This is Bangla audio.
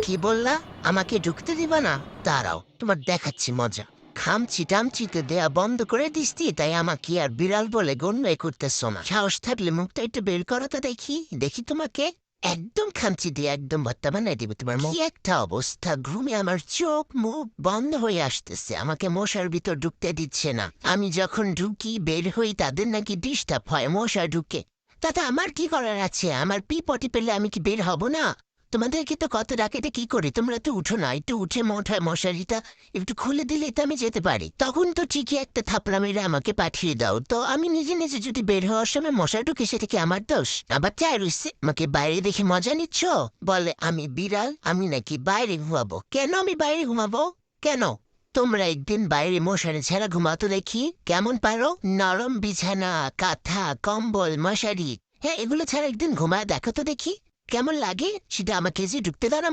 কি বললা? আমাকে ঢুকতে দিবা না? দাঁড়াও, তোমার দেখাচ্ছি মজা। খামচি টামচিতে দেয়া বন্ধ করে দিসতি, তাই আমাকে আর বিড়াল বলে গণ্যই করতেছো না। সাহস থাকলে মুখটা একটু বের করো তো দেখি। দেখি তোমাকে। একদম খামচি দিয়ে একদম ভর্তা বানাই দিবে তোমার মুখ। কি একটা অবস্থা! ঘুমে আমার চোখ মুখ বন্ধ হয়ে আসতেছে। আমাকে মশার ভিতর ঢুকতে দিচ্ছে না। আমি যখন ঢুকি বের হই তাদের নাকি ডিস্টার্ব হয় মশা ঢুকে। তাতে আমার কি করার আছে? আমার পি পটি পেলে আমি কি বের হব না? তোমাদেরকে তো কত ডাকেটে কি করি, তোমরা তো উঠো না। একটু উঠে মশারিটা একটু খুলে দিলে তো আমি যেতে পারি। তখন তো ঠিকই একটা থাপড়া মেরে আমাকে পাঠিয়ে দাও। তো আমি নিজে নিজে যদি বের হওয়ার সময় মশা ঢুকে, সেটা কি আমার দোষ? আবার চাই রইছে আমাকে বাইরে দেখে মজা নিচ্ছ। বলে আমি বিড়াল, আমি নাকি বাইরে ঘুমাবো। কেন আমি বাইরে ঘুমাবো? কেন? তোমরা একদিন বাইরে মশারি ছাড়া ঘুমাতো দেখি। কেমন পারো? নরম বিছানা, কাঁথা, কম্বল, মশারি, হ্যাঁ এগুলো ছাড়া একদিন ঘুমায় দেখো তো দেখি। কেমন লাগে সেটা আমাকে যে ঢুকতে দাও না